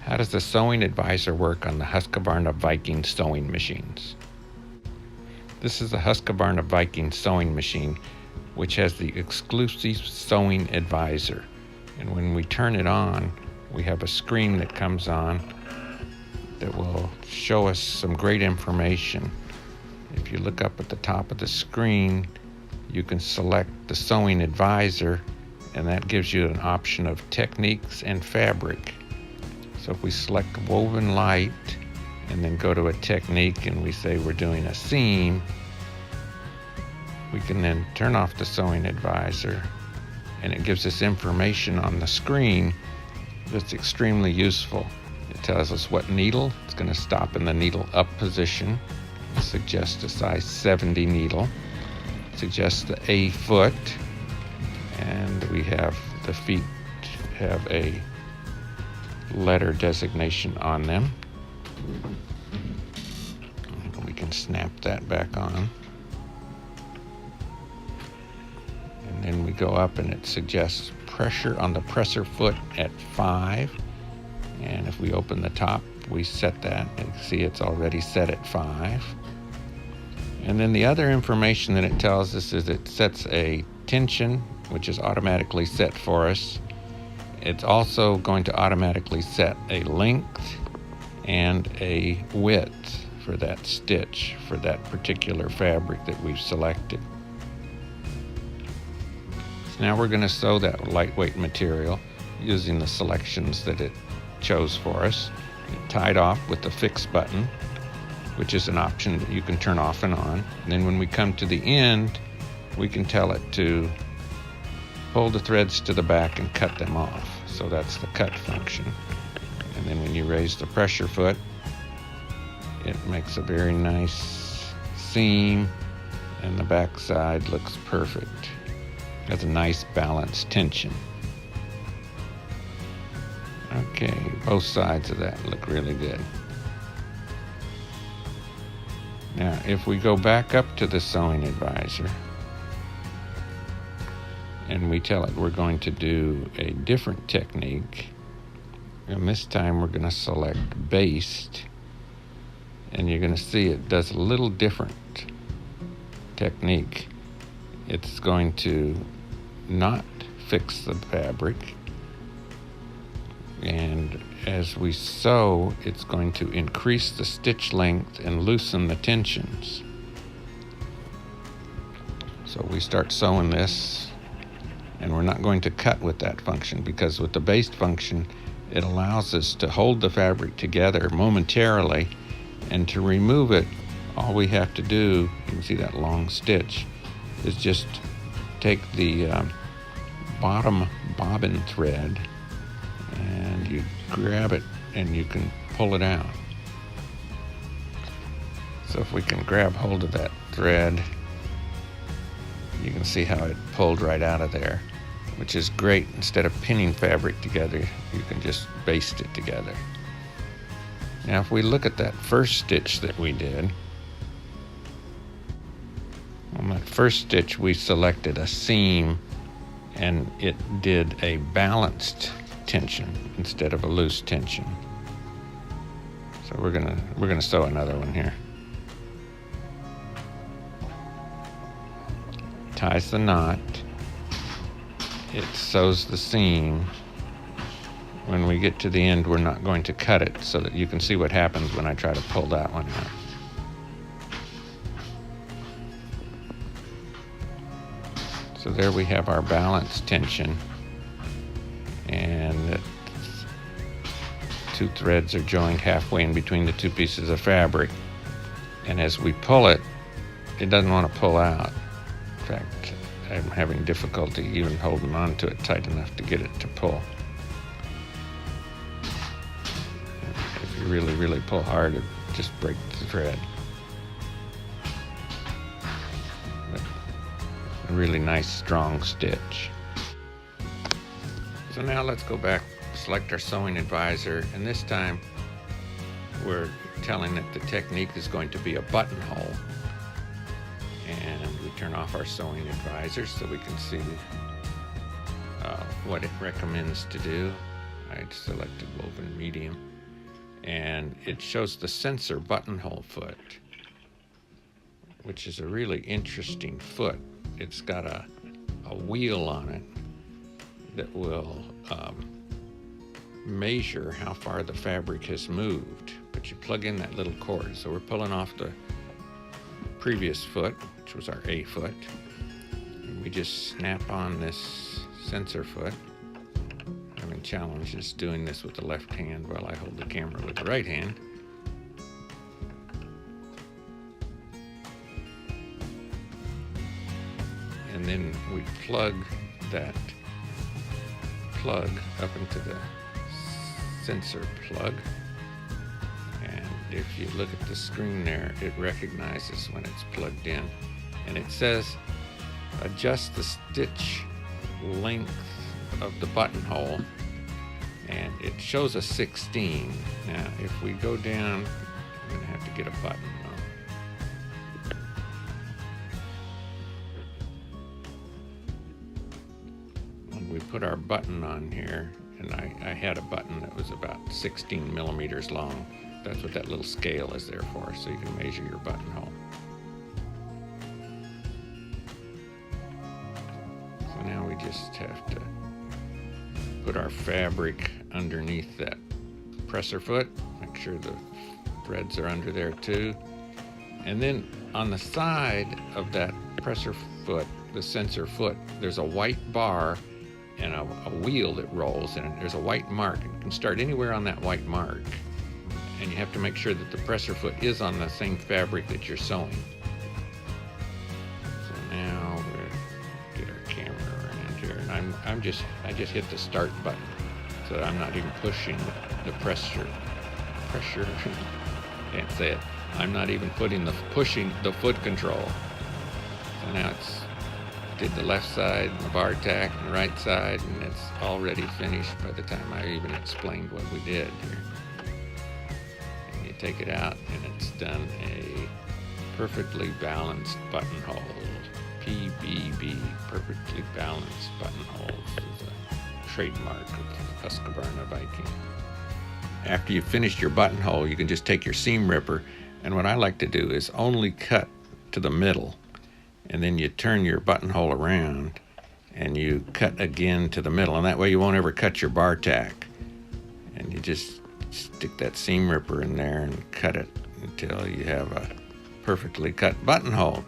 How does the sewing advisor work on the Husqvarna Viking sewing machines? This is the Husqvarna Viking sewing machine, which has the exclusive sewing advisor. And when we turn it on, we have a screen that comes on that will show us some great information. If you look up at the top of the screen, you can select the sewing advisor, and that gives you an option of techniques and fabric. So if we select woven light and then go to a technique and we say we're doing a seam, we can then turn off the sewing advisor, and it gives us information on the screen that's extremely useful. It tells us what needle. It's going to stop in the needle up position. It suggests a size 70 needle. It suggests the A foot, and we have the feet have a letter designation on them. We can snap that back on. And then we go up and it suggests pressure on the presser foot at 5. And if we open the top, we set that. You can see it's already set at 5. And then the other information that it tells us is it sets a tension, which is automatically set for us. It's also going to automatically set a length and a width for that stitch, for that particular fabric that we've selected. So now we're going to sew that lightweight material using the selections that it chose for us. It tied off with the fix button, which is an option that you can turn off and on. And then when we come to the end, we can tell it to pull the threads to the back and cut them off. So that's the cut function. And then when you raise the pressure foot, it makes a very nice seam, and the back side looks perfect. It has a nice balanced tension. Okay, both sides of that look really good. Now, if we go back up to the sewing advisor, and we tell it we're going to do a different technique, and this time we're going to select Baste, and you're going to see it does a little different technique. It's going to not fix the fabric, and as we sew, it's going to increase the stitch length and loosen the tensions. So we start sewing this, and we're not going to cut with that function, because with the Baste function, it allows us to hold the fabric together momentarily, and to remove it, all we have to do, you can see that long stitch, is just take the bottom bobbin thread and you grab it and you can pull it out. So if we can grab hold of that thread, you can see how it pulled right out of there, which is great. Instead of pinning fabric together, you can just baste it together. Now if we look at that first stitch that we did, on that first stitch we selected a seam, and it did a balanced tension instead of a loose tension. So we're gonna sew another one here. Ties the knot, it sews the seam. When we get to the end, we're not going to cut it, so that you can see what happens when I try to pull that one out. So there we have our balance tension, and two threads are joined halfway in between the two pieces of fabric, and as we pull it, it doesn't want to pull out. In fact, I'm having difficulty even holding on to it tight enough to get it to pull. If you really pull hard, it just breaks the thread. But a really nice strong stitch. So now let's go back, select our sewing advisor, and this time we're telling it the technique is going to be a buttonhole. And we turn off our sewing advisor so we can see what it recommends to do. I selected woven medium. and it shows the sensor buttonhole foot, which is a really interesting foot. It's got a wheel on it that will measure how far the fabric has moved, but you plug in that little cord. So we're pulling off the previous foot, which was our A foot, and we just snap on this sensor foot. I'm having challenges doing this with the left hand while I hold the camera with the right hand. And then we plug that plug up into the sensor plug, and if you look at the screen there, it recognizes when it's plugged in, and it says adjust the stitch length of the buttonhole, and it shows a 16. Now if we go down, I'm going to have to get a button though. When we put our button on here, and I had a button that was about 16 millimeters long. That's what that little scale is there for, so you can measure your buttonhole. So now we just have to put our fabric underneath that presser foot, make sure the threads are under there too. And then on the side of that presser foot, the sensor foot, there's a white bar and a wheel that rolls, and there's a white mark. You can start anywhere on that white mark, and you have to make sure that the presser foot is on the same fabric that you're sewing. So now we'll get our camera around here, and I just hit the start button, so that I'm not even pushing the pressure. Can't say it. I'm not even pushing the foot control. So now it's did the left side and the bar tack and the right side, and it's already finished by the time I even explained what we did here. And you take it out, and it's done a perfectly balanced buttonhole. PBB, Perfectly Balanced Buttonholes, is a trademark of Husqvarna Viking. After you've finished your buttonhole, you can just take your seam ripper, and what I like to do is only cut to the middle, and then you turn your buttonhole around and you cut again to the middle, and that way you won't ever cut your bar tack. And you just stick that seam ripper in there and cut it until you have a perfectly cut buttonhole.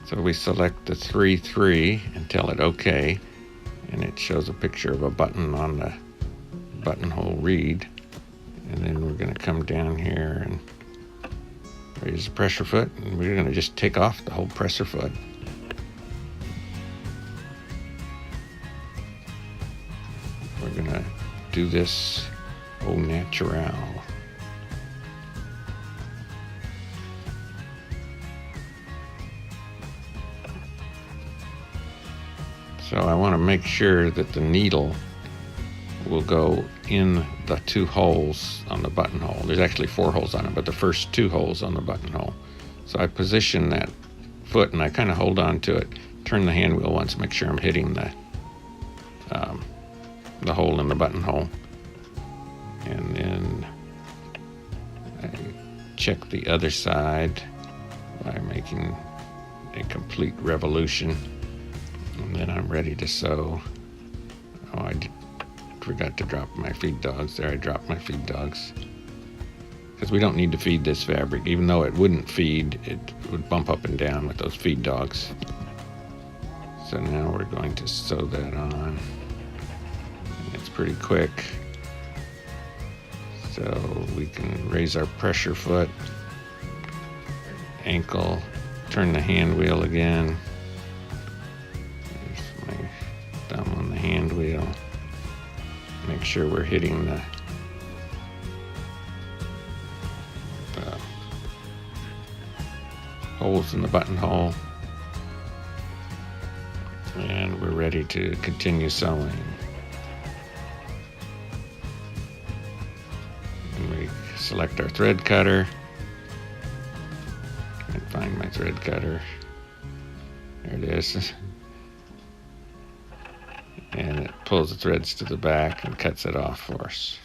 So we select the 3-3 and tell it OK, and it shows a picture of a button on the buttonhole reed. And then we're going to come down here and raise the pressure foot, and we're going to just take off the whole presser foot. We're going to do this au naturel. So I want to make sure that the needle will go in the 2 holes on the buttonhole. There's actually 4 holes on it, but the first 2 holes on the buttonhole. So I position that foot and I kind of hold on to it, turn the hand wheel once, make sure I'm hitting the hole in the buttonhole. And then I check the other side by making a complete revolution. And then I'm ready to sew. Oh, I forgot to drop my feed dogs there. I dropped my feed dogs because we don't need to feed this fabric. Even though it wouldn't feed, it would bump up and down with those feed dogs. So now we're going to sew that on. And it's pretty quick. So we can raise our pressure foot, ankle, turn the hand wheel again. There's my thumb on the hand wheel. Make sure we're hitting the holes in the buttonhole, and we're ready to continue sewing. And we select our thread cutter and find my thread cutter. There it is. And it pulls the threads to the back and cuts it off for us.